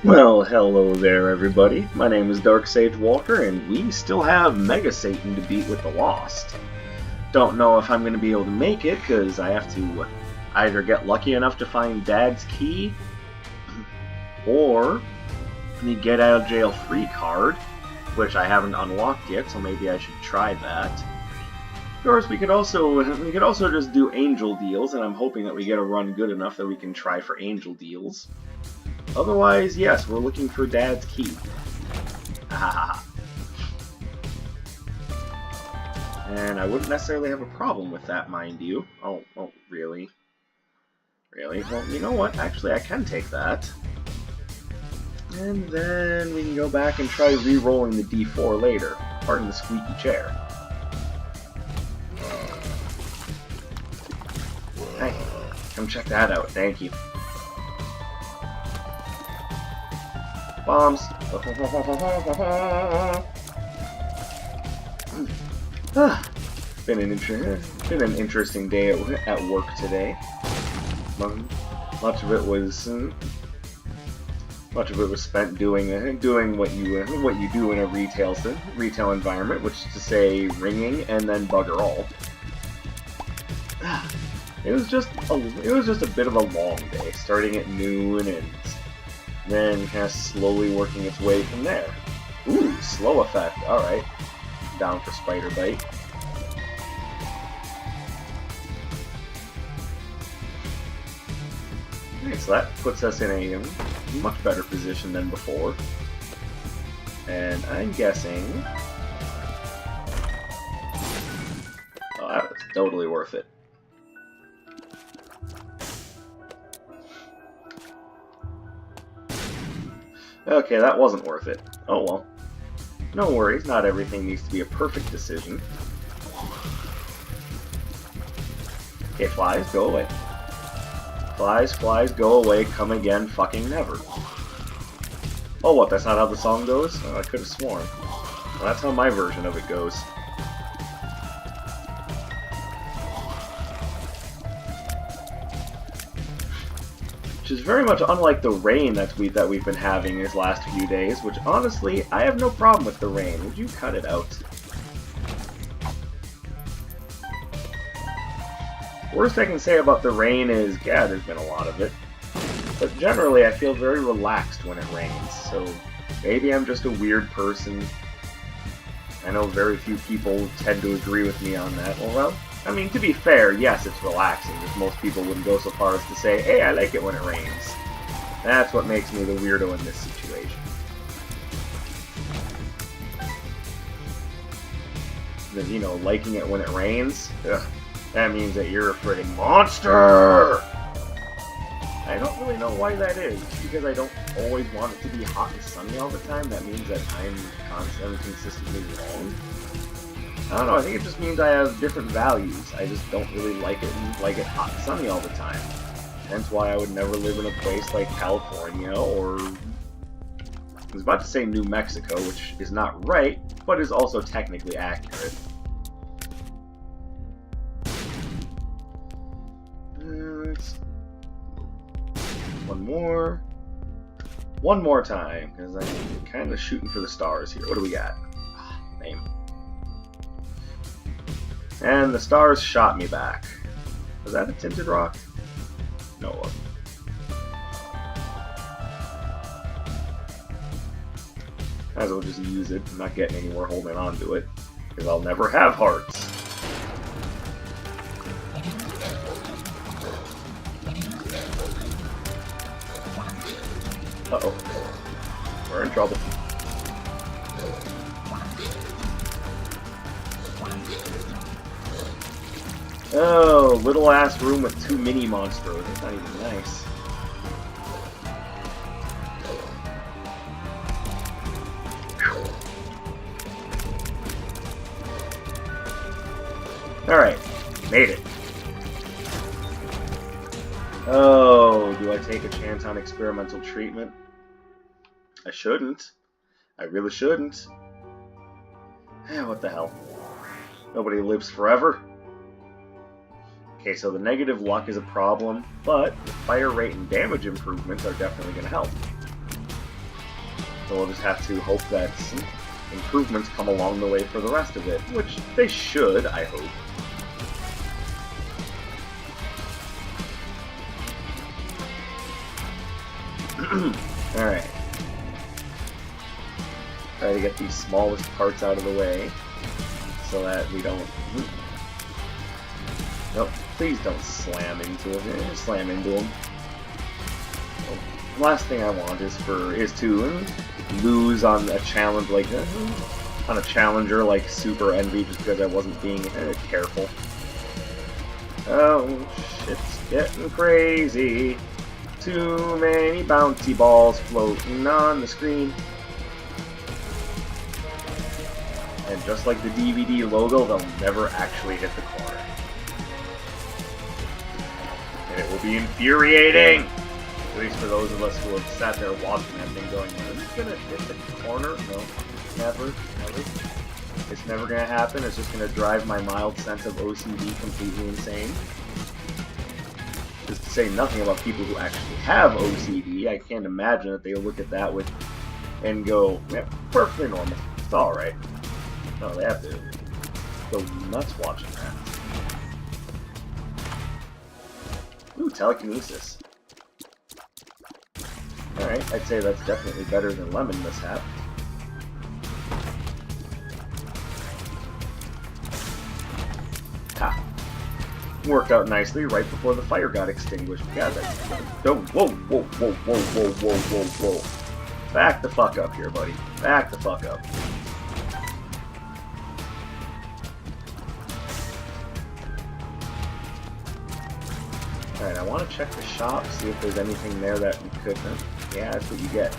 Well, hello there, everybody. My name is Dark Sage Walker, and we still have Mega Satan to beat with the Lost. Don't know if I'm going to be able to make it, because I have to either get lucky enough to find Dad's key, or the Get Out of Jail Free card, which I haven't unlocked yet, so maybe I should try that. Of course, we could also just do Angel Deals, and I'm hoping that we get a run good enough that we can try for Angel Deals. Otherwise, yes, we're looking for Dad's key. And I wouldn't necessarily have a problem with that, mind you. Oh, really? Really? Well, you know what? Actually, I can take that. And then we can go back and try re-rolling the D4 later. Pardon the squeaky chair. Hey, come check that out. Thank you. Bombs. Been an interesting day at work today. Much of it was spent doing what you do in a retail environment, which is to say ringing and then bugger all. It was just a bit of a long day, starting at noon and then kind of slowly working its way from there. Ooh, slow effect. Alright. Down for Spider Bite. Okay, so that puts us in a much better position than before. And I'm guessing... Oh, that was totally worth it. Okay, that wasn't worth it. Oh well. No worries, not everything needs to be a perfect decision. Okay, flies, go away. Flies, go away, come again, fucking never. Oh, what, that's not how the song goes? Oh, I could have sworn. Well, that's how my version of it goes. Which is very much unlike the rain that we've been having these last few days, which honestly, I have no problem with the rain. Would you cut it out? Worst I can say about the rain is, yeah, there's been a lot of it. But generally, I feel very relaxed when it rains, so maybe I'm just a weird person. I know very few people tend to agree with me on that. Well, I mean, to be fair, yes, it's relaxing, because most people wouldn't go so far as to say, hey, I like it when it rains. That's what makes me the weirdo in this situation. Because, you know, liking it when it rains, ugh, that means that you're a friggin' monster! I don't really know why that is. Because I don't always want it to be hot and sunny all the time, that means that I'm consistently wrong. I don't know, I think it just means I have different values. I just don't really like it hot and sunny all the time. Hence why I would never live in a place like California or... I was about to say New Mexico, which is not right, but is also technically accurate. One more time, because I'm kind of shooting for the stars here. What do we got? Name. And the stars shot me back. Was that a tinted rock? No, it wasn't. Might as well just use it. I'm not getting anywhere holding on to it, because I'll never have hearts. Uh-oh. We're in trouble. Oh, little ass room with 2 mini monsters. That's not even nice. Alright, made it. Oh, do I take a chance on experimental treatment? I shouldn't. I really shouldn't. Yeah, what the hell. Nobody lives forever. Okay, so the negative luck is a problem, but the fire rate and damage improvements are definitely going to help. So we'll just have to hope that some improvements come along the way for the rest of it, which they should, I hope. Alright. Try to get these smallest parts out of the way so that we don't... Nope, please don't slam into him. Slam into him. The last thing I want is to lose on a challenge like on a challenger like Super Envy just because I wasn't being careful. Oh, shit's getting crazy. Too many bouncy balls floating on the screen. And just like the DVD logo, they'll never actually hit the corner. And it will be infuriating! At least for those of us who have sat there watching that thing going, is it gonna hit the corner? No. Never. It's never gonna happen. It's just gonna drive my mild sense of OCD completely insane. Just to say nothing about people who actually have OCD, I can't imagine that they'll look at that and go, yeah, perfectly normal. It's alright. No, they have to go nuts watching that. Ooh, telekinesis. Alright, I'd say that's definitely better than Lemon Mishap. Ha! Worked out nicely right before the fire got extinguished. Yeah, that's... Whoa. Back the fuck up here, buddy. Back the fuck up. Alright, I want to check the shop, see if there's anything there that we could... Yeah, that's what you get.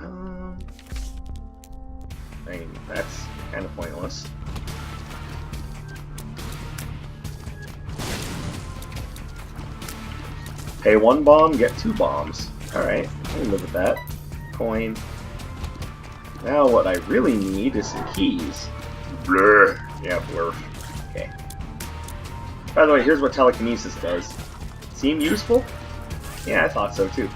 I mean, that's kind of pointless. Pay 1 bomb, get 2 bombs. Alright, I can live with that. Coin. Now what I really need is some keys. Blur. Yeah, blur. Okay. By the way, here's what telekinesis does. Seem useful? Yeah, I thought so too.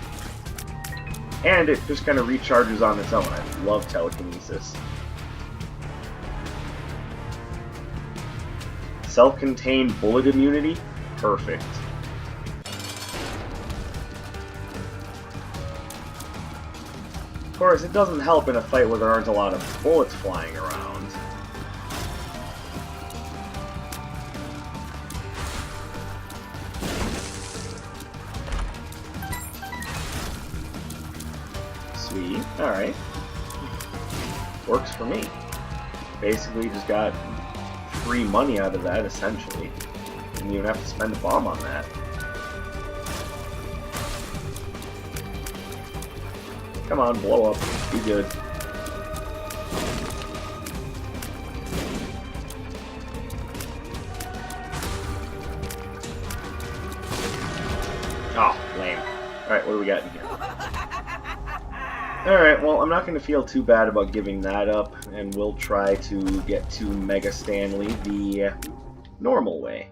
And it just kind of recharges on its own. I love telekinesis. Self-contained bullet immunity? Perfect. Of course, it doesn't help in a fight where there aren't a lot of bullets flying around. Sweet. Alright. Works for me. Basically just got free money out of that, essentially. Didn't even have to spend a bomb on that. Come on, blow up. Be good. Oh, lame. Alright, what do we got in here? Alright, well, I'm not going to feel too bad about giving that up, and we'll try to get to Mega Stanley the normal way.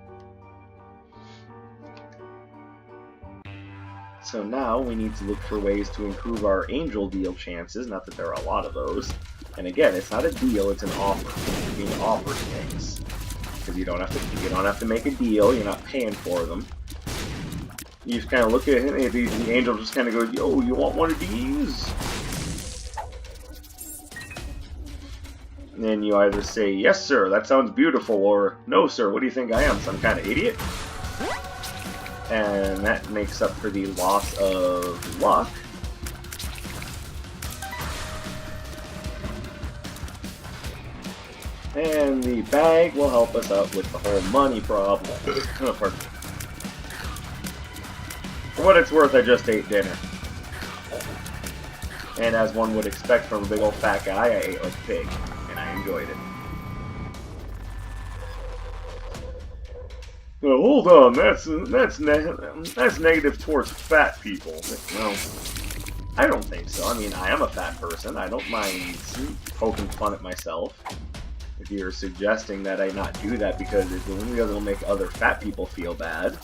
So now we need to look for ways to improve our Angel deal chances, not that there are a lot of those. And again, it's not a deal, it's an offer. You're being offered things. Because you don't have to make a deal, you're not paying for them. You just kind of look at him, and the Angel just kind of goes, yo, you want one of these? And then you either say, yes sir, that sounds beautiful, or no sir, what do you think I am, some kind of idiot? And that makes up for the loss of luck. And the bag will help us out with the whole money problem. For what it's worth, I just ate dinner. And as one would expect from a big old fat guy, I ate like a pig. And I enjoyed it. Well, hold on, that's negative towards fat people. Well, I don't think so. I mean, I am a fat person. I don't mind poking fun at myself. If you're suggesting that I not do that because it'll make other fat people feel bad,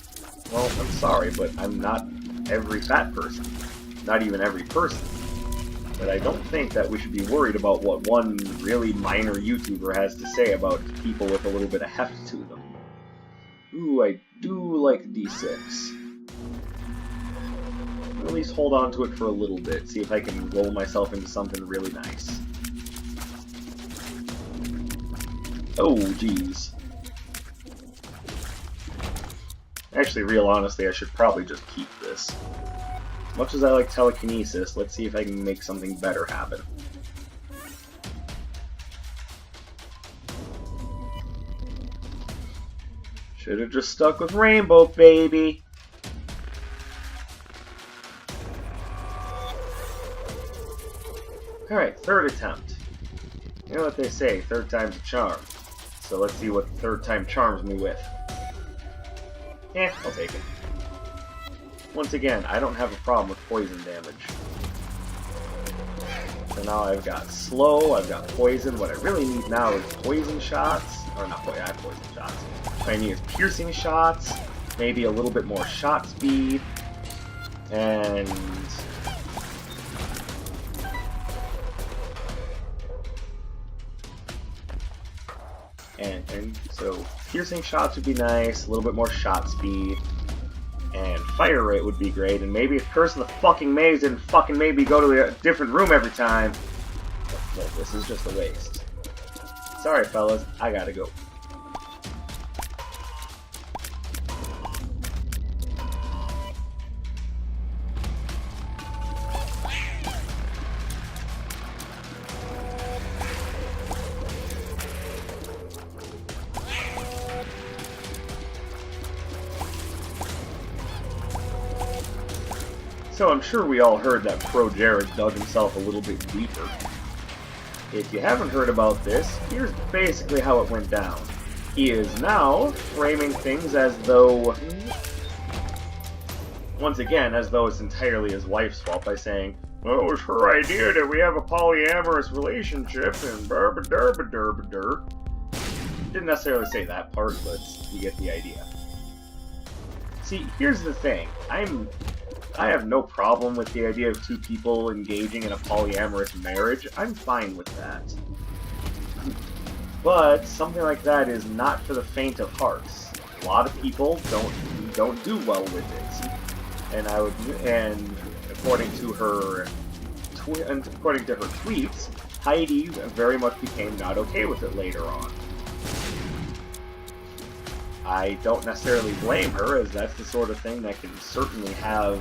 well, I'm sorry, but I'm not every fat person. Not even every person. But I don't think that we should be worried about what one really minor YouTuber has to say about people with a little bit of heft to them. Ooh, I do like D6. At least hold on to it for a little bit, see if I can roll myself into something really nice. Oh, jeez. Actually, real honestly, I should probably just keep this. As much as I like telekinesis, let's see if I can make something better happen. Should have just stuck with Rainbow, baby! Alright, third attempt. You know what they say, third time's a charm. So let's see what the third time charms me with. I'll take it. Once again, I don't have a problem with poison damage. So now I've got slow, I've got poison. What I really need now is poison shots. Or not poison, I have poison shots. What I need is piercing shots, maybe a little bit more shot speed, and... And so piercing shots would be nice, a little bit more shot speed, and fire rate would be great, and maybe if Curse of the fucking Maze didn't fucking make me go to a different room every time. Well, this is just a waste. Sorry fellas, I gotta go. So I'm sure we all heard that Pro Jared dug himself a little bit deeper. If you haven't heard about this, here's basically how it went down. He is now framing things as though, once again, as though it's entirely his wife's fault by saying, well, it was her idea that we have a polyamorous relationship and burba-durba-durba-dur. Didn't necessarily say that part, but you get the idea. See, here's the thing. I have no problem with the idea of two people engaging in a polyamorous marriage. I'm fine with that. But something like that is not for the faint of hearts. A lot of people don't do well with it. And according to her tweets, Heidi very much became not okay with it later on. I don't necessarily blame her, as that's the sort of thing that can certainly have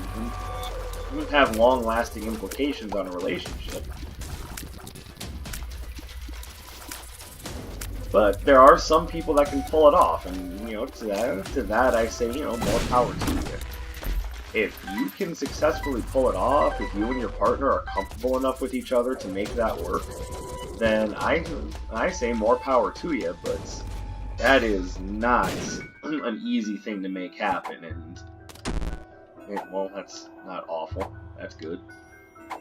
long-lasting implications on a relationship. But there are some people that can pull it off, and to that I say, more power to you. If you can successfully pull it off, if you and your partner are comfortable enough with each other to make that work, then I say more power to you, but that is not an easy thing to make happen, and well, that's not awful. That's good.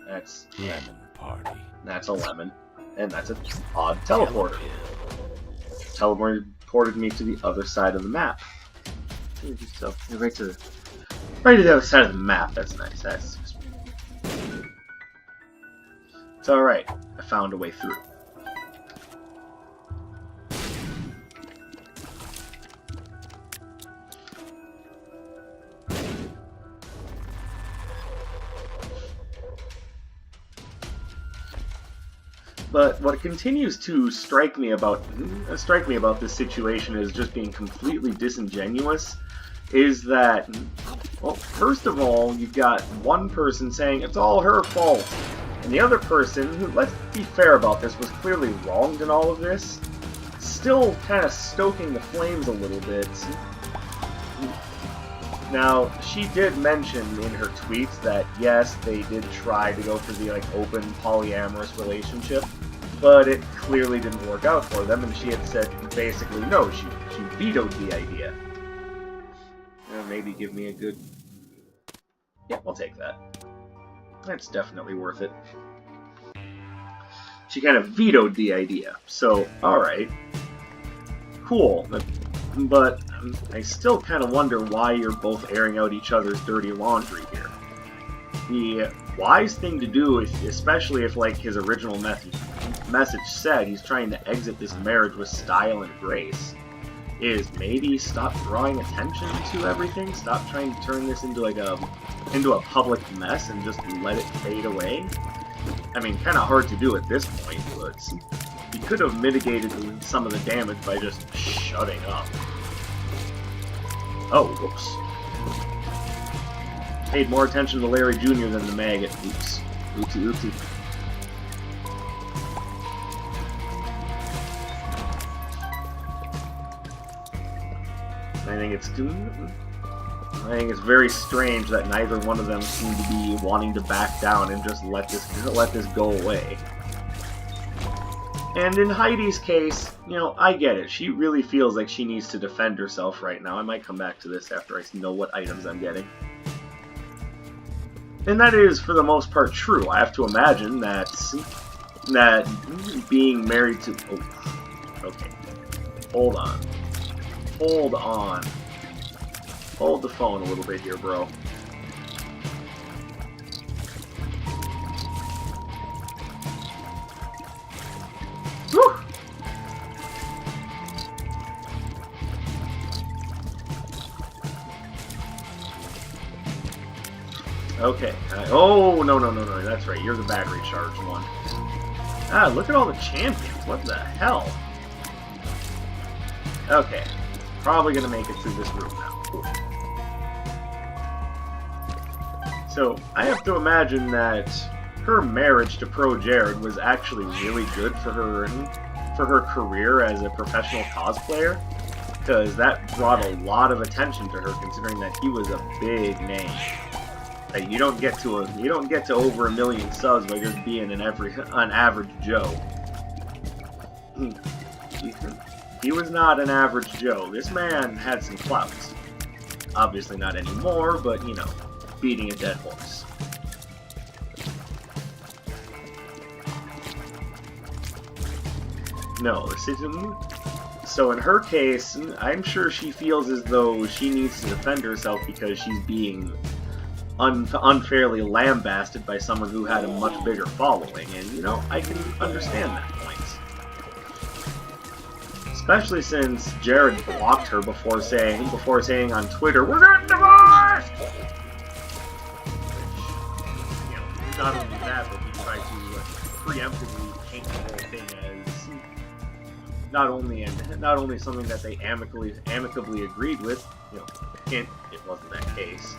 That's lemon party. That's a lemon, and that's an odd teleporter. Teleported me to the other side of the map. Right to the other side of the map. That's nice. It's all right. I found a way through. But what continues to strike me about this situation as just being completely disingenuous is that, well, first of all, you've got one person saying it's all her fault, and the other person, who, let's be fair about this, was clearly wronged in all of this, still kind of stoking the flames a little bit. Now, she did mention in her tweets that, yes, they did try to go for the, open polyamorous relationship, but it clearly didn't work out for them, and she had said, basically, no, she vetoed the idea. Maybe give me a good... Yeah, I'll take that. That's definitely worth it. She kind of vetoed the idea, so, alright. Cool. But I still kind of wonder why you're both airing out each other's dirty laundry here. the wise thing to do, especially if, like, his original message said he's trying to exit this marriage with style and grace, is maybe stop drawing attention to everything, stop trying to turn this into like a public mess and just let it fade away. I mean, kind of hard to do at this point, but he could have mitigated some of the damage by just shutting up. Oh, whoops. Paid more attention to Larry Jr. than the maggot. Oops. Oopsie, oopsie. I think it's very strange that neither one of them seem to be wanting to back down and just let this go away. And in Heidi's case, you know, I get it. She really feels like she needs to defend herself right now. I might come back to this after I know what items I'm getting. And that is, for the most part, true. I have to imagine that being married to... Oh, okay. Hold on. Hold on. Hold the phone a little bit here, bro. Whew! Okay. Oh, no, that's right. You're the battery charged one. Ah, look at all the champions. What the hell? Okay. Probably gonna make it through this room now. Cool. So, I have to imagine that her marriage to Pro Jared was actually really good for her career as a professional cosplayer, because that brought a lot of attention to her, considering that he was a big name. Like, you don't get to over 1 million subs by just being an average Joe. He was not an average Joe. This man had some clout. Obviously not anymore, but, you know, beating a dead horse. No, so in her case, I'm sure she feels as though she needs to defend herself because she's being unfairly lambasted by someone who had a much bigger following, and, you know, I can understand that point. Especially since Jared blocked her before saying on Twitter, "We're getting divorced!" Which, you know, not only that, but he tried to preemptively paint the whole thing as not only something that they amicably agreed with. You know, hint, it wasn't that case.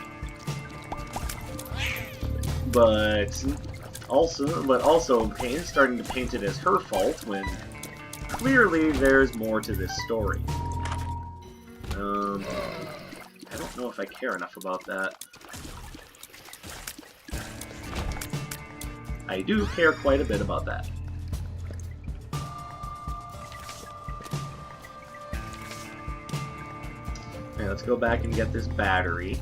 But also starting to paint it as her fault when clearly there's more to this story. I don't know if I care enough about that. I do care quite a bit about that. Okay, let's go back and get this battery,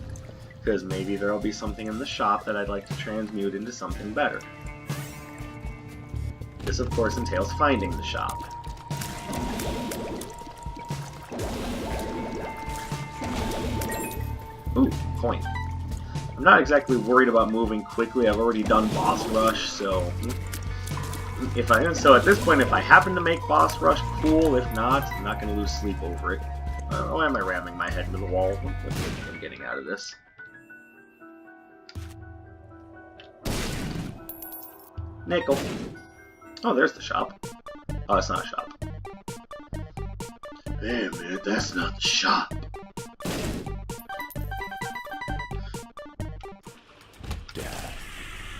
because maybe there'll be something in the shop that I'd like to transmute into something better. This, of course, entails finding the shop. Ooh, coin. I'm not exactly worried about moving quickly. I've already done boss rush, so at this point, if I happen to make boss rush, cool. If not, I'm not going to lose sleep over it. Why am I ramming my head into the wall? What do you think I'm getting out of this? Nickel. Oh, there's the shop. Oh, it's not a shop. Hey, man, that's not the shop.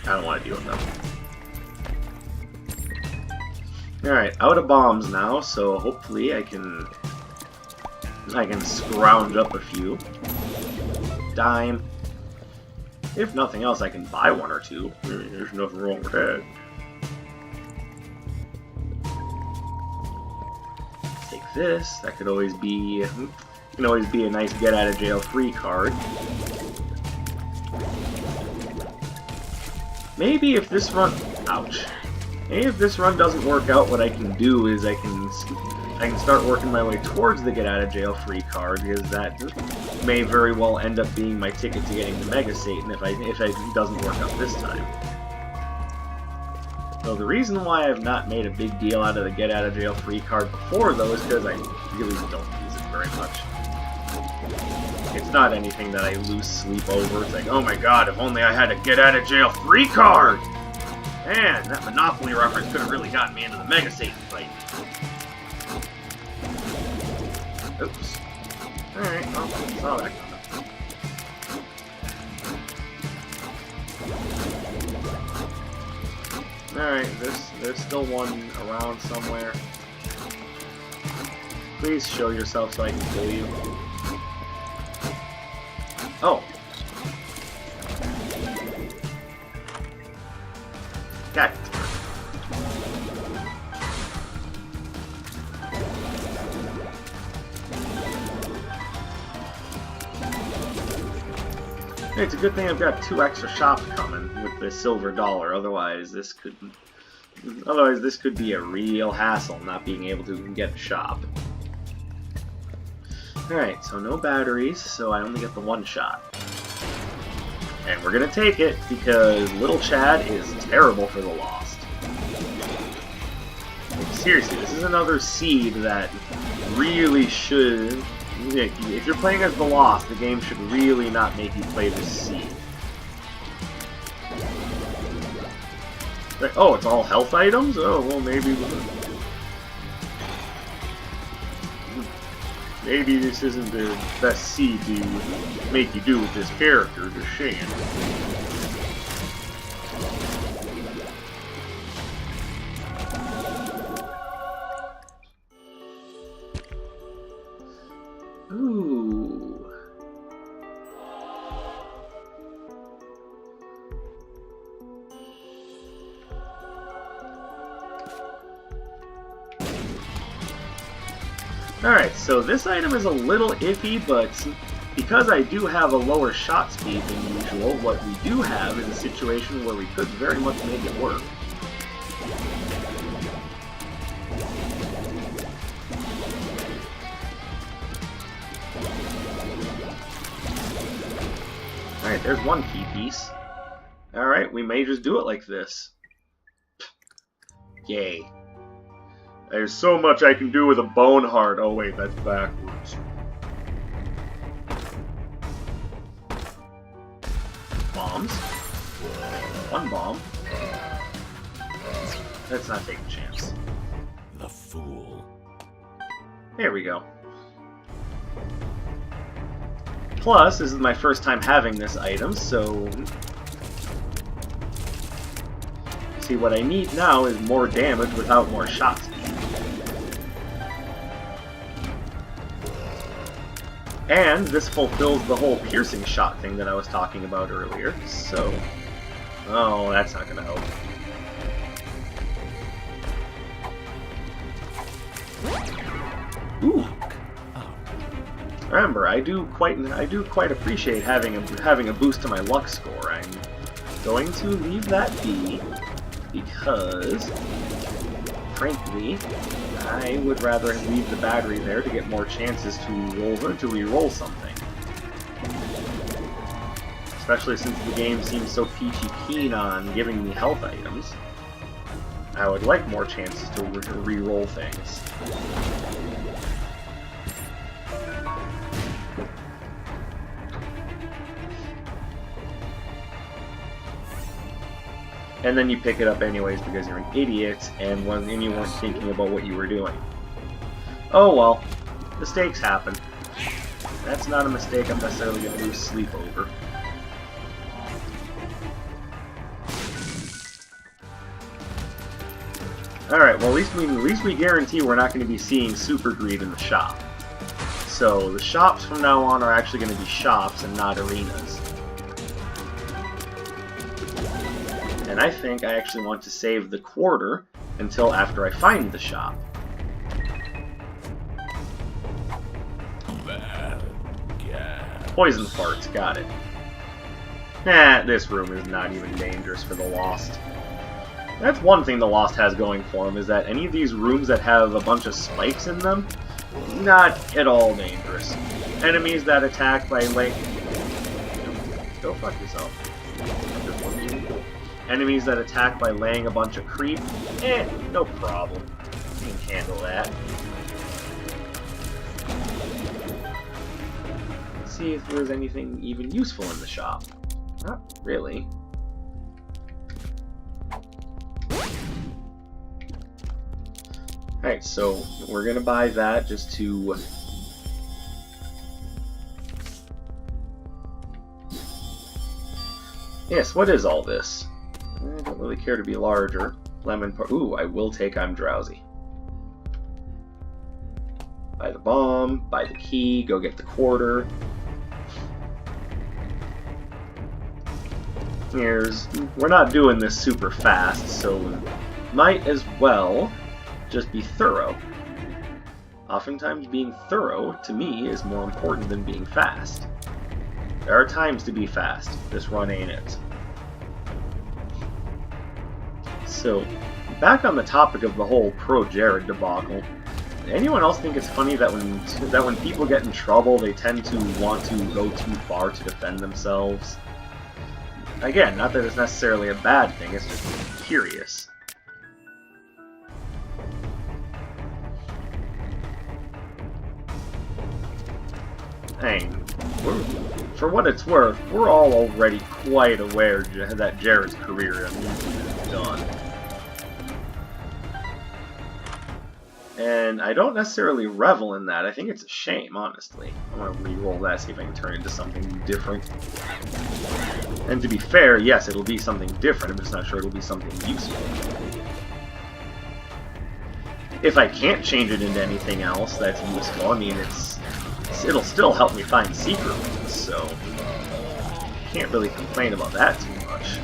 I don't want to deal with them. Alright, out of bombs now, so hopefully I can scrounge up a few. Dime. If nothing else, I can buy one or two. There's nothing wrong with that. Take this. That could always be a nice get out of jail free card. Maybe if this run, ouch. Maybe if this run doesn't work out, what I can do is I can start working my way towards the get out of jail free card, because may very well end up being my ticket to getting the Mega Satan if it doesn't work out this time. So the reason why I've not made a big deal out of the get out of jail free card before, though, is because I really don't use it very much. It's not anything that I lose sleep over. It's like, oh my god, if only I had a get out of jail free card! Man, that Monopoly reference could have really gotten me into the Mega Satan fight. Oops. Alright, well, saw that coming. Alright, there's still one around somewhere. Please show yourself so I can kill you. Oh! God. Hey, it's a good thing I've got 2 extra shops coming with the silver dollar. Otherwise, this could be a real hassle not being able to get a shop. Alright, so no batteries, so I only get the 1 shot. And we're gonna take it because Little Chad is terrible for the Lost. Like, seriously, this is another seed that really should... If you're playing as the Lost, the game should really not make you play this seed. Like, oh, it's all health items? Oh, well, maybe this isn't the best seed to make you do with this character, just saying. Ooh. Alright, so this item is a little iffy, but because I do have a lower shot speed than usual, what we do have is a situation where we could very much make it work. Alright, there's one key piece. Alright, we may just do it like this. Yay. There's so much I can do with a bone heart. Oh wait, that's backwards. Bombs. 1 bomb. Let's not take a chance. The fool. There we go. Plus, this is my first time having this item, so... See, what I need now is more damage without more shot speed. And this fulfills the whole piercing shot thing that I was talking about earlier, so... Oh, that's not gonna help. Ooh! Remember, I do quite appreciate having a boost to my luck score. I'm going to leave that be because, frankly, I would rather leave the battery there to get more chances to re-roll something. Especially since the game seems so peachy keen on giving me health items. I would like more chances to re-roll things. And then you pick it up anyways because you're an idiot and you weren't thinking about what you were doing. Oh well, mistakes happen. That's not a mistake I'm necessarily going to lose sleep over. Alright, well at least we guarantee we're not going to be seeing Super Greed in the shop. So the shops from now on are actually going to be shops and not arenas. And I think I actually want to save the quarter until after I find the shop. Poison farts, got it. Nah, this room is not even dangerous for the Lost. That's one thing the Lost has going for him, is that any of these rooms that have a bunch of spikes in them, not at all dangerous. Enemies that attack by laying... Go fuck yourself. Enemies that attack by laying a bunch of creep, no problem. You can handle that. Let's see if there's anything even useful in the shop. Not really. Alright, so we're gonna buy that just to... Yes, what is all this? I don't really care to be larger. Lemon par- Ooh, I will take I'm drowsy. Buy the bomb, buy the key, go get the quarter. We're not doing this super fast, so might as well just be thorough. Oftentimes being thorough, to me, is more important than being fast. There are times to be fast. This run ain't it. So, back on the topic of the whole pro-Jared debacle, anyone else think it's funny that when people get in trouble, they tend to want to go too far to defend themselves? Again, not that it's necessarily a bad thing, it's just curious. Hey, for what it's worth, we're all already quite aware that Jared's career on YouTube is done. And I don't necessarily revel in that. I think it's a shame, honestly. I want to re-roll that, see if I can turn it into something different. And to be fair, yes, it'll be something different. I'm just not sure it'll be something useful. If I can't change it into anything else that's useful, I mean, it'll still help me find secret rooms, so can't really complain about that too much.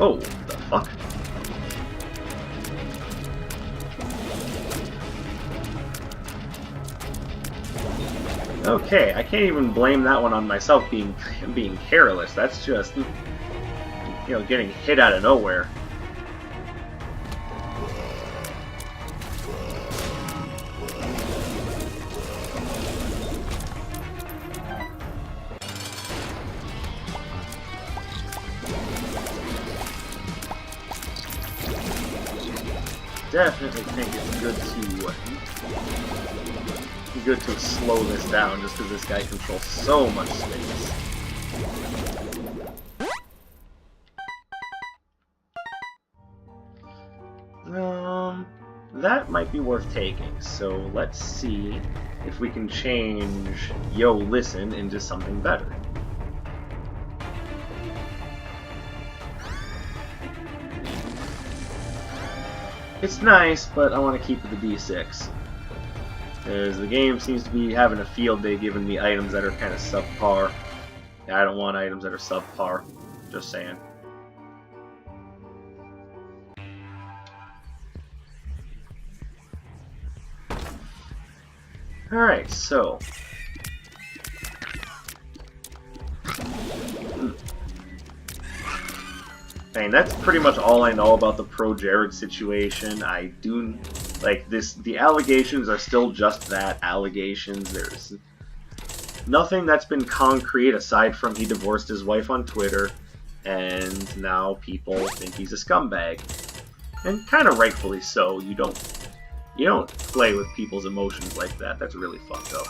Oh, the fuck? Okay, I can't even blame that one on myself being careless. That's just, you know, getting hit out of nowhere. Definitely think it's good to slow this down, just because this guy controls so much space. That might be worth taking, so let's see if we can change Yo Listen into something better. It's nice, but I want to keep it the D6. Because the game seems to be having a field day giving me items that are kind of subpar. Yeah, I don't want items that are subpar. Just saying. Alright, so... I mean, that's pretty much all I know about the pro-Jared situation. I do... Like, the allegations are still just that, allegations. There's nothing that's been concrete aside from he divorced his wife on Twitter, and now people think he's a scumbag. And kind of rightfully so. You don't play with people's emotions like that. That's really fucked up.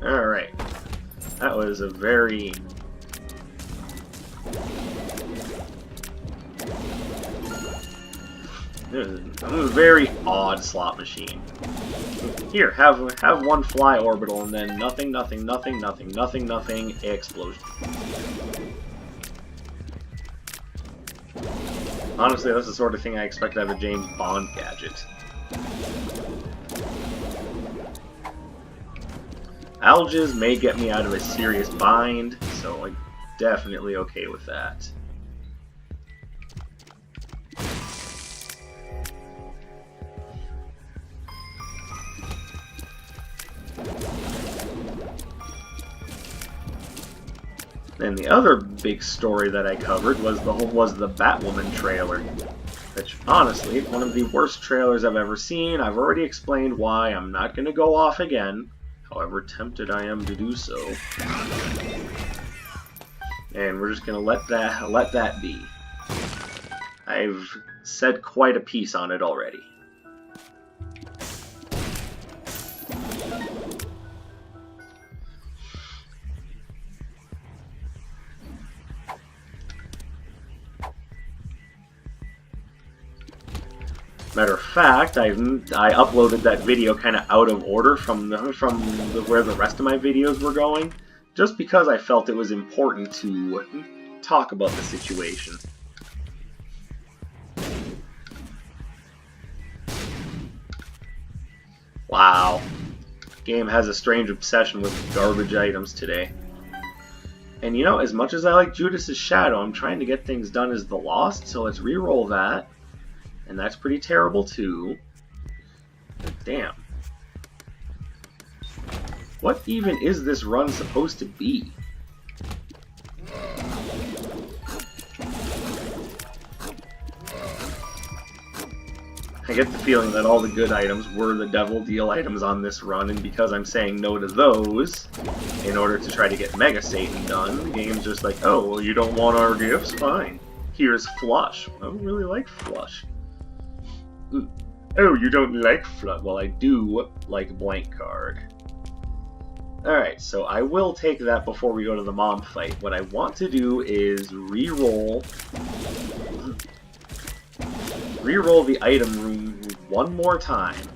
Alright. That was a very... It was a very odd slot machine. Here, have one fly orbital and then nothing, nothing, nothing, nothing, nothing, nothing, explosion. Honestly, that's the sort of thing I expect out of a James Bond gadget. Alges may get me out of a serious bind, so I'm definitely okay with that. And the other big story that I covered was the Batwoman trailer. Which, honestly, one of the worst trailers I've ever seen. I've already explained why. I'm not going to go off again, however tempted I am to do so. And we're just going to let that be. I've said quite a piece on it already. Matter of fact, I uploaded that video kind of out of order from where the rest of my videos were going, just because I felt it was important to talk about the situation. Wow. Game has a strange obsession with garbage items today. And you know, as much as I like Judas's Shadow, I'm trying to get things done as the Lost, so let's re-roll that. And that's pretty terrible too. But damn. What even is this run supposed to be? I get the feeling that all the good items were the Devil Deal items on this run, and because I'm saying no to those, in order to try to get Mega Satan done, the game's just like, oh, well, you don't want our gifts? Fine. Here's Flush. I don't really like Flush. Oh, you don't like Flush? Well, I do like Blank Card. Alright, so I will take that before we go to the mom fight. What I want to do is re-roll the item room one more time.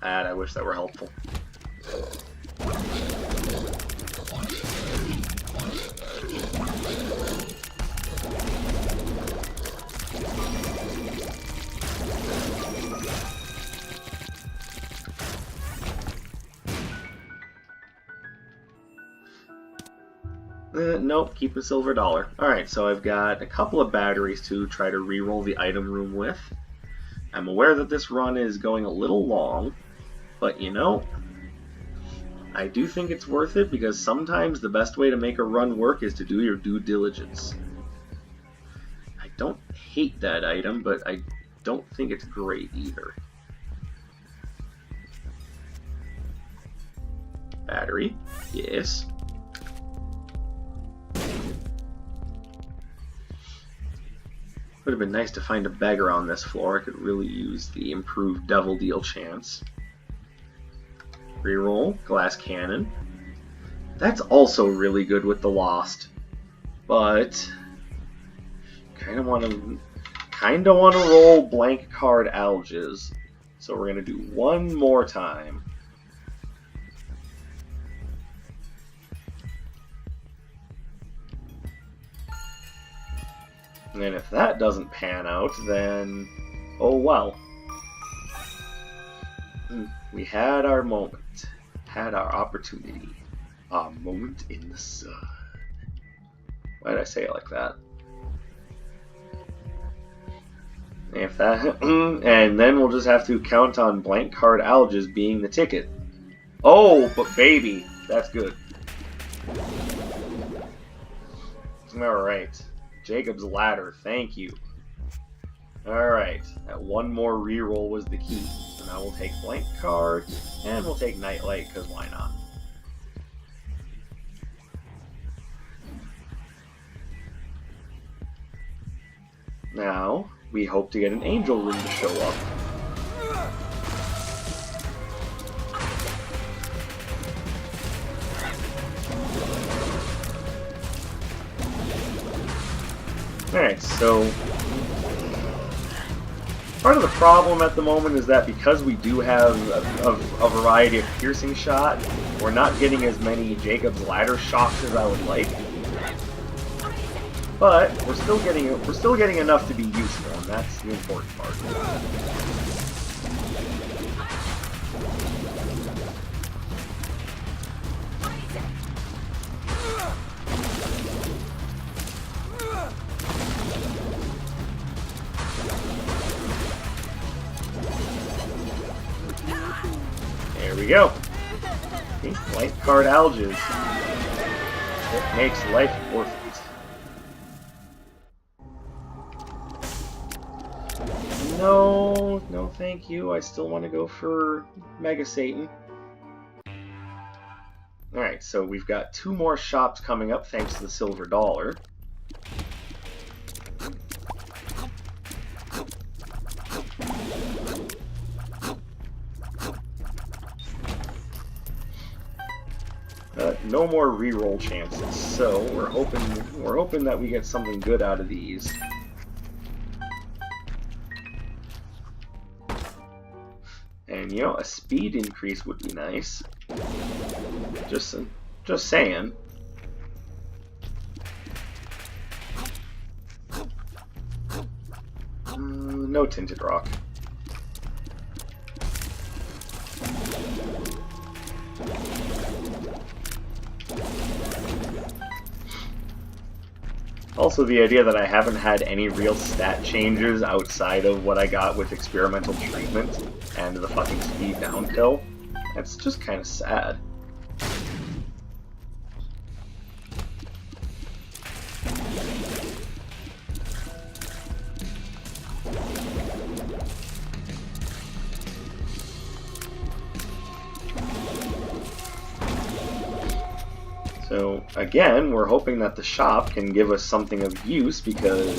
And I wish that were helpful. Nope, keep a silver dollar. Alright, so I've got a couple of batteries to try to re-roll the item room with. I'm aware that this run is going a little long, but you know, I do think it's worth it because sometimes the best way to make a run work is to do your due diligence. I don't hate that item, but I don't think it's great either. Battery, yes. Would have been nice to find a beggar on this floor. I could really use the improved Devil Deal chance. Reroll, Glass Cannon. That's also really good with the Lost. But kind of want to roll Blank Card Alges. So we're going to do one more time. And if that doesn't pan out, then oh well. We had our moment. Had our opportunity. Our moment in the sun. Why did I say it like that? If that and then we'll just have to count on Blank Card Alges being the ticket. Oh, but baby, that's good. Alright. Jacob's Ladder, thank you. Alright, that one more reroll was the key. So now we'll take Blank Card, and we'll take Nightlight, because why not? Now, we hope to get an Angel Room to show up. Alright, so part of the problem at the moment is that because we do have a variety of piercing shot, we're not getting as many Jacob's Ladder shocks as I would like. But we're still getting enough to be useful, and that's the important part. we go. See? Blank card alges. It makes life worth it. No, no thank you. I still want to go for Mega Satan. Alright, so we've got 2 more shops coming up thanks to the silver dollar. No more reroll chances, so we're hoping that we get something good out of these. And you know, a speed increase would be nice. Just saying. No tinted rock. Also, the idea that I haven't had any real stat changes outside of what I got with experimental treatment and the fucking speed down pill, that's just kind of sad. So, again, we're hoping that the shop can give us something of use because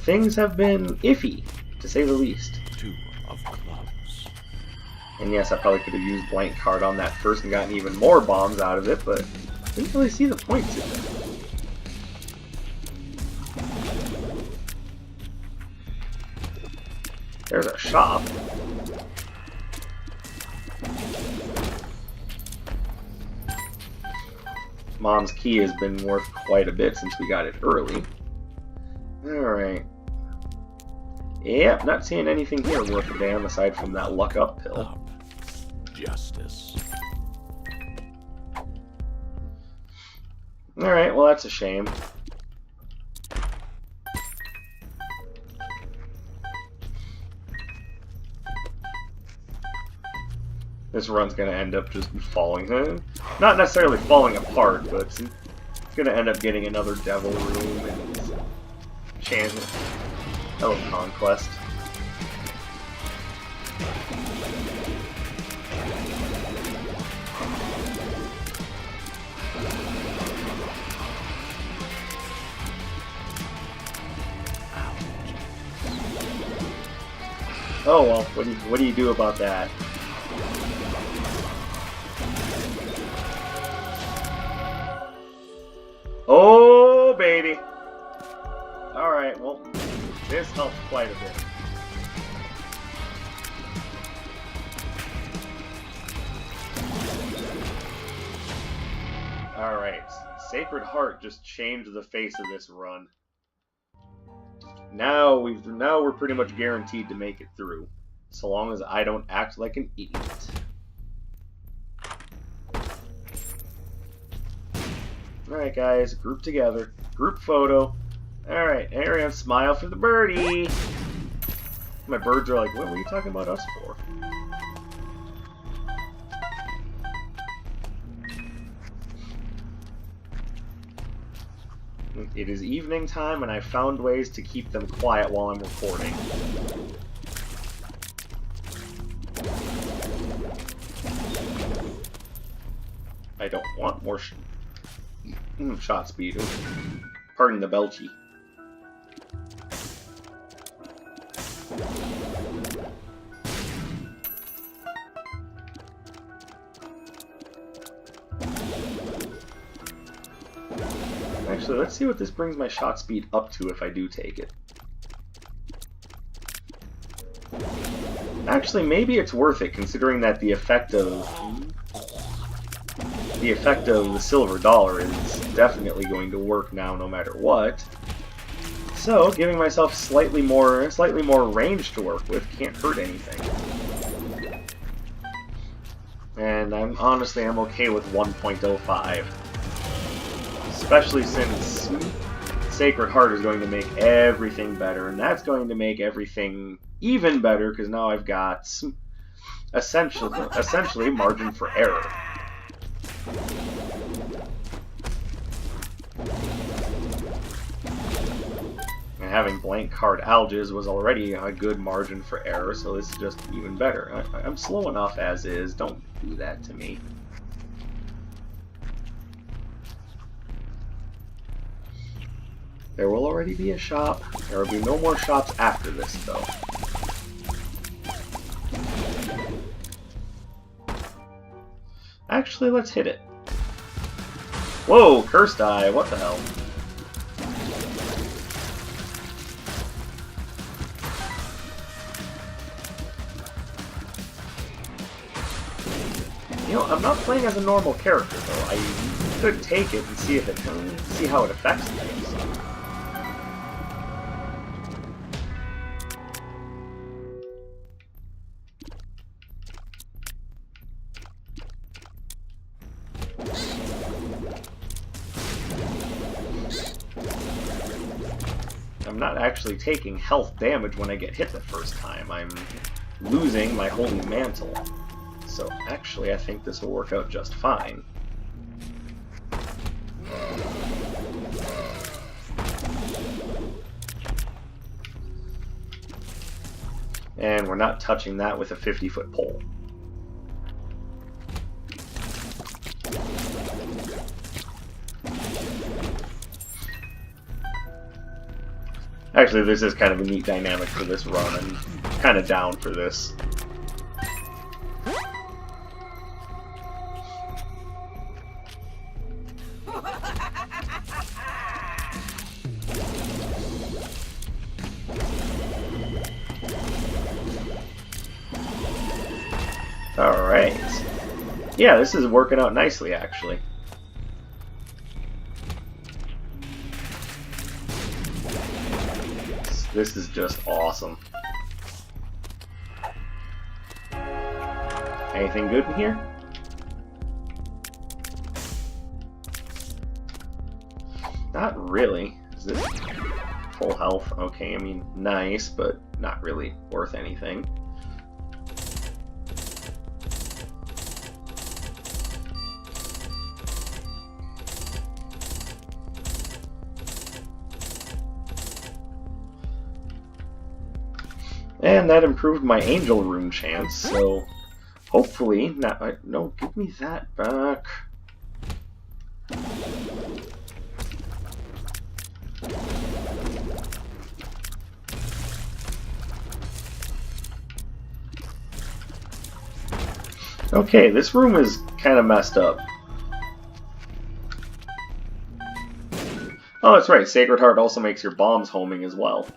things have been iffy, to say the least. 2 of clubs. And yes, I probably could have used blank card on that first and gotten even more bombs out of it, but didn't really see the point to it. There's our shop. Mom's key has been worth quite a bit since we got it early. Alright. Yep, not seeing anything here worth a damn aside from that luck up pill. Up. Justice. Alright, well that's a shame. This run's gonna end up just falling. Not necessarily falling apart, but it's gonna end up getting another devil room and chance. Hello, Conquest. Oh well, what do you do about that? Oh, baby! Alright, well, this helps quite a bit. Alright, Sacred Heart just changed the face of this run. Now we're pretty much guaranteed to make it through, so long as I don't act like an idiot. Alright guys, group together. Group photo. Alright, everyone smile for the birdie! My birds are like, what were you talking about us for? It is evening time and I found ways to keep them quiet while I'm recording. I don't want more shot speed. Pardon the belchy. Actually, let's see what this brings my shot speed up to if I do take it. Actually, maybe it's worth it, considering that the effect of the silver dollar is definitely going to work now, no matter what. So, giving myself slightly more range to work with can't hurt anything. And I'm okay with 1.05. Especially since Sacred Heart is going to make everything better, and that's going to make everything even better, because now I've got essentially margin for error. And having blank card alges was already a good margin for error, so this is just even better. I'm slow enough as is, don't do that to me. There will already be a shop. There will be no more shops after this, though. Actually, let's hit it. Whoa, curse die, what the hell? You know, I'm not playing as a normal character, though. I could take it and see if see how it affects things. I'm not actually taking health damage when I get hit the first time. I'm losing my holy mantle. So actually, I think this will work out just fine. And we're not touching that with a 50-foot pole. Actually, this is kind of a neat dynamic for this run. I'm kind of down for this. Alright. Yeah, this is working out nicely, actually. This is just awesome. Anything good in here? Not really. Is this full health? Okay, I mean, nice, but not really worth anything. And that improved my angel rune chance, so hopefully not. No, give me that back. Okay, this room is kind of messed up. Oh, that's right. Sacred Heart also makes your bombs homing as well.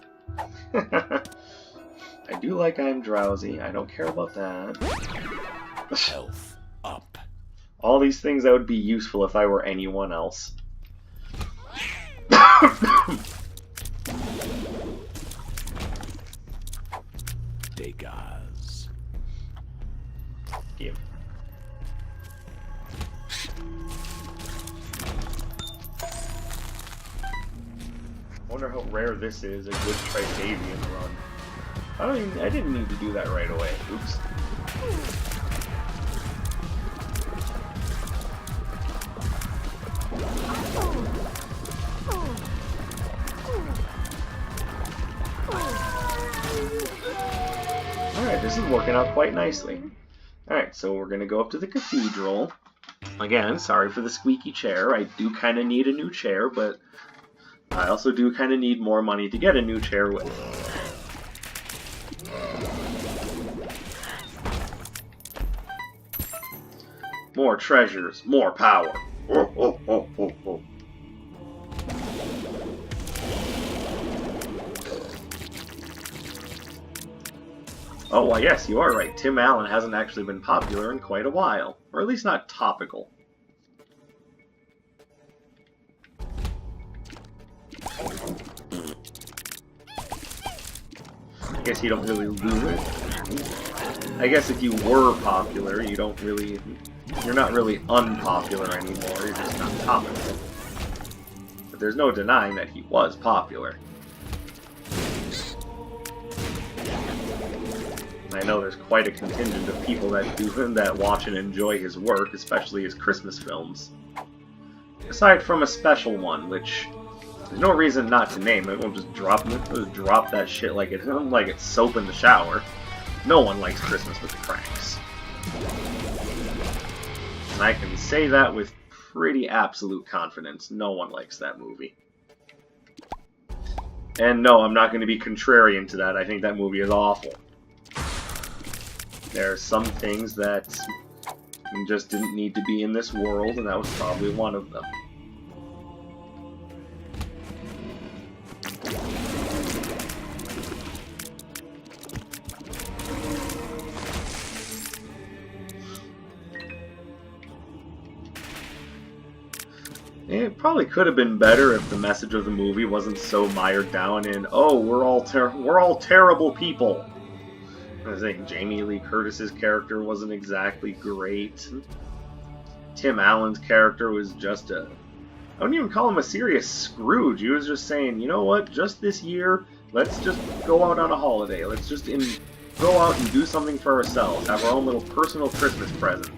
I do like I'm drowsy. I don't care about that. Health up. All these things that would be useful if I were anyone else. Degas. Give. Wonder how rare this is, a good Trisagion run. I didn't need to do that right away. Oops. Alright, this is working out quite nicely. Alright, so we're gonna go up to the cathedral. Again, sorry for the squeaky chair. I do kind of need a new chair, but I also do kind of need more money to get a new chair with. More treasures, more power. Oh, oh, oh, oh, oh. Oh, well, yes, you are right. Tim Allen hasn't actually been popular in quite a while. Or at least not topical. I guess you don't really lose it. I guess if you were popular, you don't really... You're not really unpopular anymore, you're just not topical. But there's no denying that he was popular. And I know there's quite a contingent of people that watch and enjoy his work, especially his Christmas films. Aside from a special one, which there's no reason not to name it. We'll just drop that shit like it's soap in the shower. No one likes Christmas with the Cranks. And I can say that with pretty absolute confidence. No one likes that movie. And no, I'm not going to be contrarian to that. I think that movie is awful. There are some things that just didn't need to be in this world, and that was probably one of them. It probably could have been better if the message of the movie wasn't so mired down in, oh, we're all terrible people. I think Jamie Lee Curtis's character wasn't exactly great. Tim Allen's character was just I wouldn't even call him a serious Scrooge. He was just saying, you know what, just this year, let's just go out on a holiday. Let's just go out and do something for ourselves. Have our own little personal Christmas present.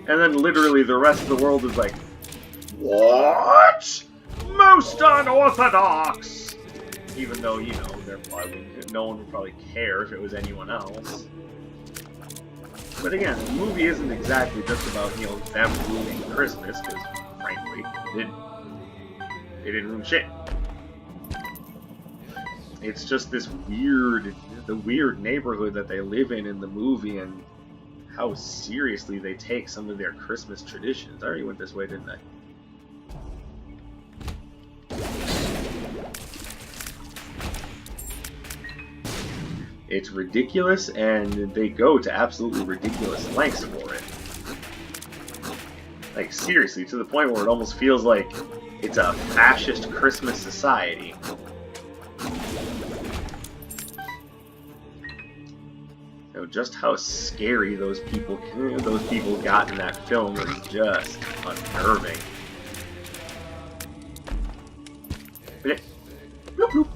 And then literally the rest of the world is like, what? Most unorthodox! Even though, you know, no one would probably care if it was anyone else. But again, the movie isn't exactly just about, you know, them ruining Christmas, because, frankly, they didn't ruin shit. It's just this the weird neighborhood that they live in the movie, and how seriously they take some of their Christmas traditions. I already went this way, didn't I? It's ridiculous, and they go to absolutely ridiculous lengths for it. Like, seriously, to the point where it almost feels like it's a fascist Christmas society. You know, just how scary those people got in that film was just unnerving. Bloop, bloop.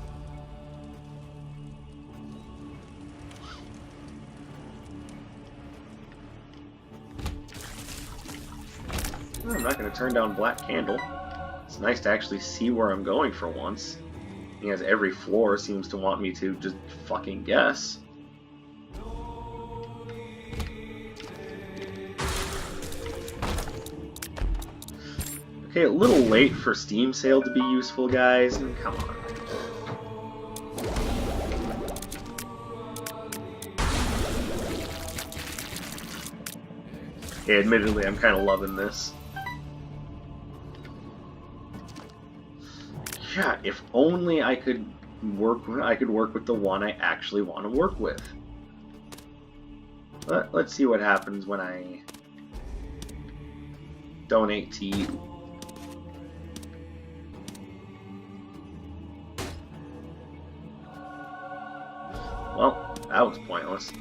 I'm not going to turn down Black Candle. It's nice to actually see where I'm going for once. Because every floor seems to want me to just fucking guess. Okay, a little late for Steam Sale to be useful, guys. Come on. Okay, admittedly, I'm kind of loving this. Yeah, if only I could work with the one I actually want to work with. But let's see what happens when I donate to you. Well, that was pointless.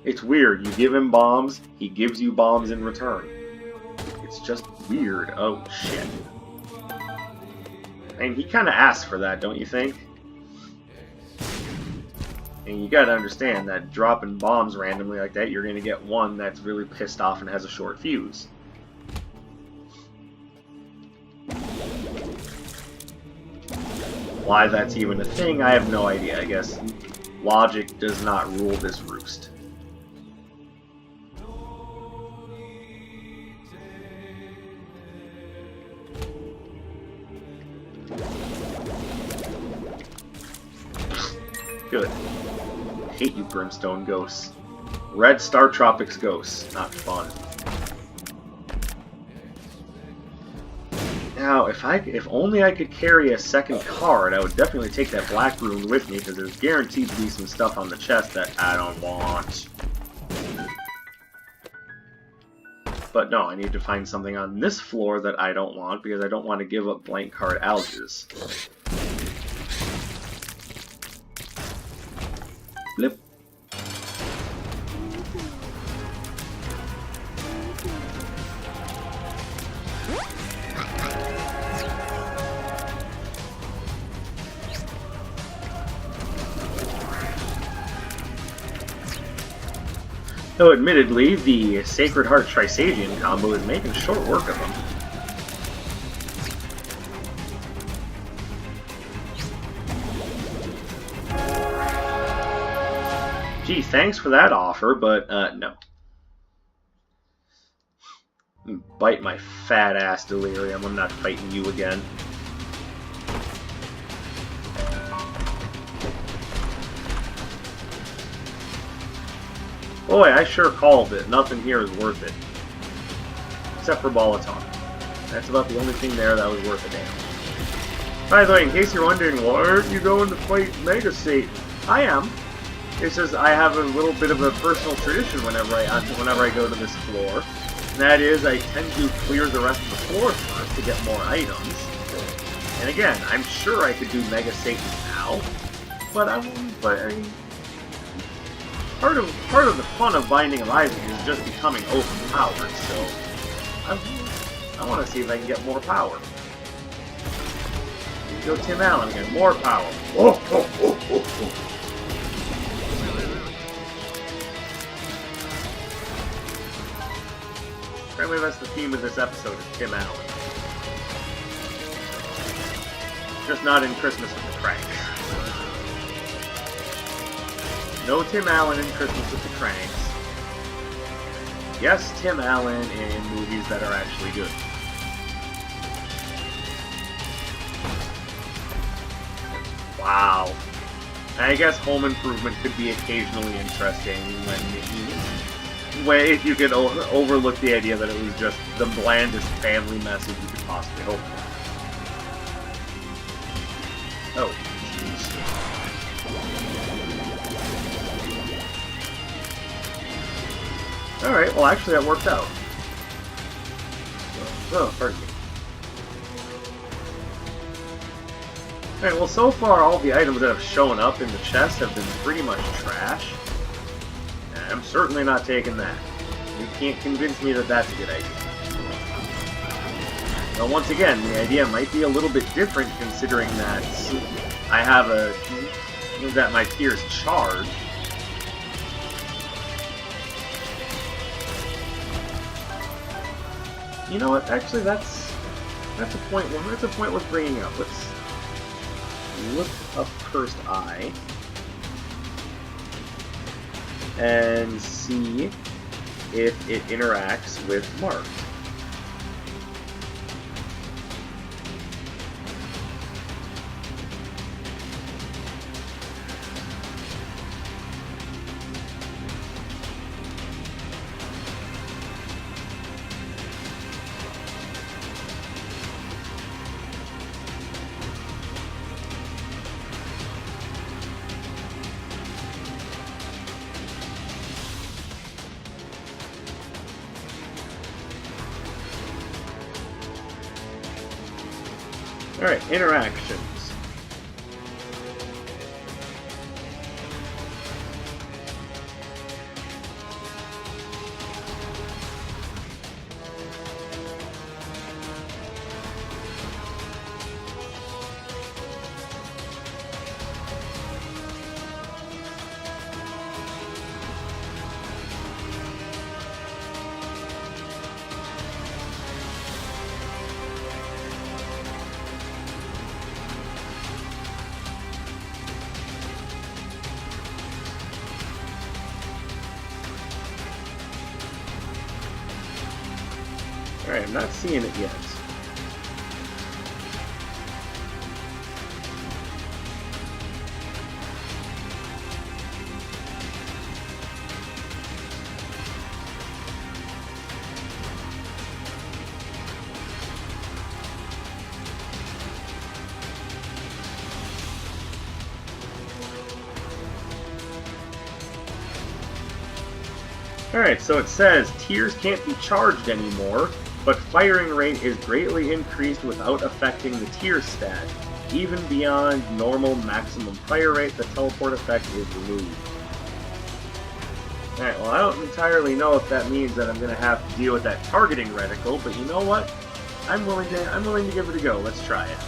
It's weird. You give him bombs, he gives you bombs in return. It's just weird. Oh, shit. And he kind of asked for that, don't you think? And you gotta understand that dropping bombs randomly like that, you're gonna get one that's really pissed off and has a short fuse. Why that's even a thing, I have no idea. I guess logic does not rule this roost. Good. I hate you, Brimstone ghosts. Red Star Tropics ghosts. Not fun. Now, if only I could carry a second card, I would definitely take that black rune with me, because there's guaranteed to be some stuff on the chest that I don't want. But no, I need to find something on this floor that I don't want, because I don't want to give up blank card alges. Flip. Though admittedly, the Sacred Heart Trisagion combo is making short work of him. Gee, thanks for that offer, but no. Bite my fat ass, Delirium. I'm not fighting you again. Boy, I sure called it. Nothing here is worth it. Except for Balaton. That's about the only thing there that was worth a damn. By the way, in case you're wondering, why aren't you going to fight Mega Satan? I am. It's just I have a little bit of a personal tradition whenever I go to this floor. And that is, I tend to clear the rest of the floor first to get more items. And again, I'm sure I could do Mega Satan now, but I mean, part of the fun of Binding of Isaac is just becoming overpowered. So I want to see if I can get more power. Go Tim Allen again, more power. Oh, oh, oh, oh, oh. Apparently that's the theme of this episode, is Tim Allen. Just not in Christmas with the Cranks. No Tim Allen in Christmas with the Cranks. Yes, Tim Allen in movies that are actually good. Wow. I guess Home Improvement could be occasionally interesting when if you could overlook the idea that it was just the blandest family message you could possibly hope for. Oh, jeez. Alright, well actually that worked out. Oh, pardon me. Alright, well so far all the items that have shown up in the chest have been pretty much trash. I'm certainly not taking that. You can't convince me that that's a good idea. Now, once again, the idea might be a little bit different considering that I have that my tears charge. You know what? Actually, that's a point. Well, that's a point worth bringing up. Let's look up Cursed Eye and see if it interacts with Marked. Alright, interactions. Alright, I'm not seeing it yet. Alright, so it says, tears can't be charged anymore, but firing rate is greatly increased without affecting the tear stat. Even beyond normal maximum fire rate, the teleport effect is removed. Alright, well I don't entirely know if that means that I'm going to have to deal with that targeting reticle, but you know what? I'm willing to give it a go. Let's try it.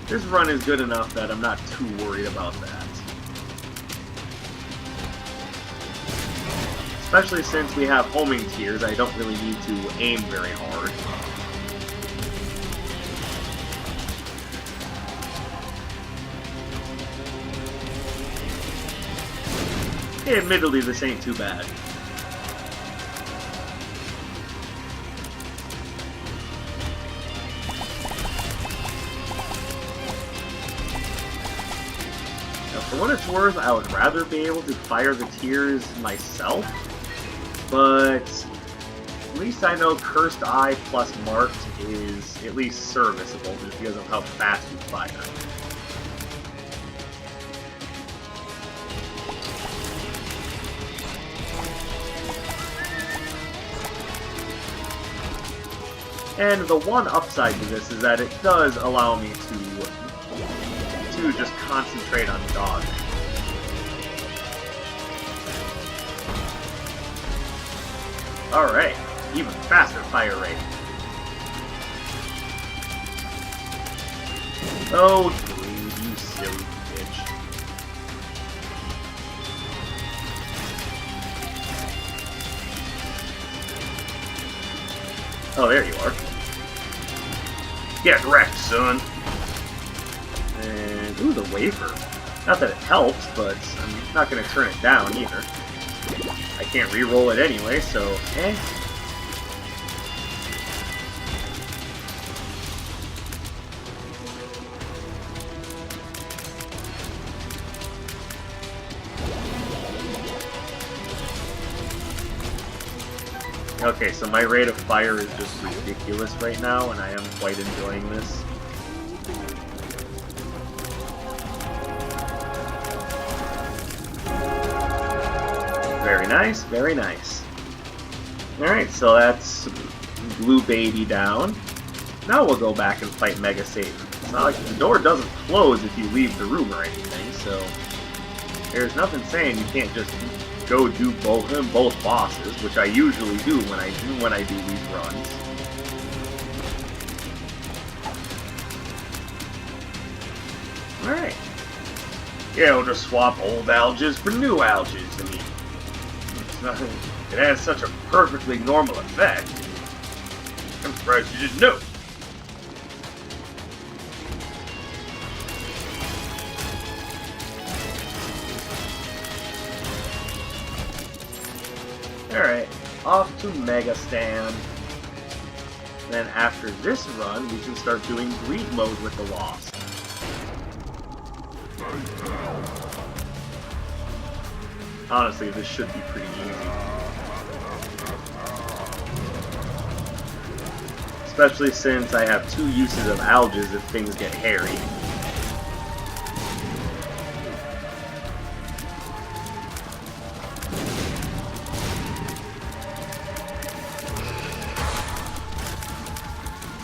This run is good enough that I'm not too worried about that. Especially since we have homing tiers, I don't really need to aim very hard. Admittedly, this ain't too bad. Now, for what it's worth, I would rather be able to fire the tiers myself, but at least I know Cursed Eye plus Marked is at least serviceable just because of how fast you fire. And the one upside to this is that it does allow me to just concentrate on dodging. Alright, even faster fire rate. Oh, dude, you silly bitch. Oh, there you are. Get wrecked, son. And, ooh, the wafer. Not that it helps, but I'm not going to turn it down either. I can't re-roll it anyway, so, eh. Okay, so my rate of fire is just ridiculous right now, and I am quite enjoying this. Very nice, very nice. Alright, so that's Blue Baby down. Now we'll go back and fight Mega Satan. It's not like the door doesn't close if you leave the room or anything, so there's nothing saying you can't just go do both bosses, which I usually do when I do these runs. Alright. Yeah, we'll just swap old alges for new alges. I mean, it has such a perfectly normal effect. I'm surprised you didn't know. Alright, off to Mega Stand. Then after this run, we can start doing Greed mode with the Wasp. Honestly, this should be pretty easy. Especially since I have 2 uses of alges if things get hairy.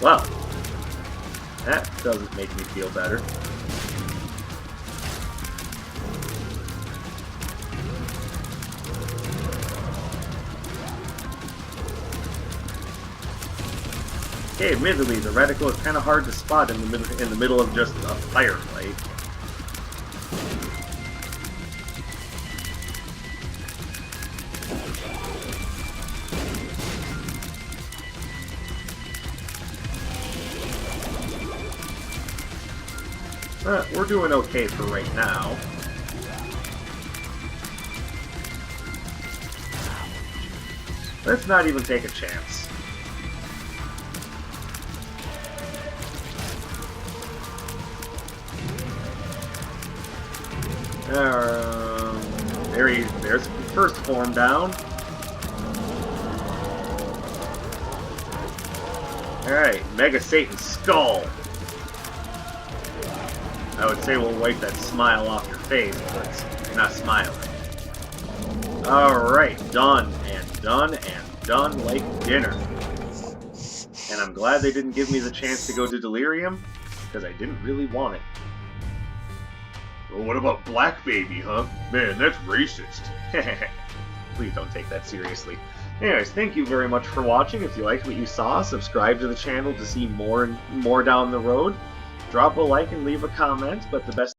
Well, that doesn't make me feel better. Okay, admittedly, the reticle is kind of hard to spot in the middle of just a firefight. But we're doing okay for right now. Let's not even take a chance. There's the first form down. Alright, Mega Satan's skull. I would say we'll wipe that smile off your face, but you're not smiling. Alright, done, and done, and done like dinner. And I'm glad they didn't give me the chance to go to Delirium, because I didn't really want it. Well, what about Black Baby, huh? Man, that's racist. Please don't take that seriously. Anyways, thank you very much for watching. If you liked what you saw, subscribe to the channel to see more down the road. drop a like and leave a comment, but the best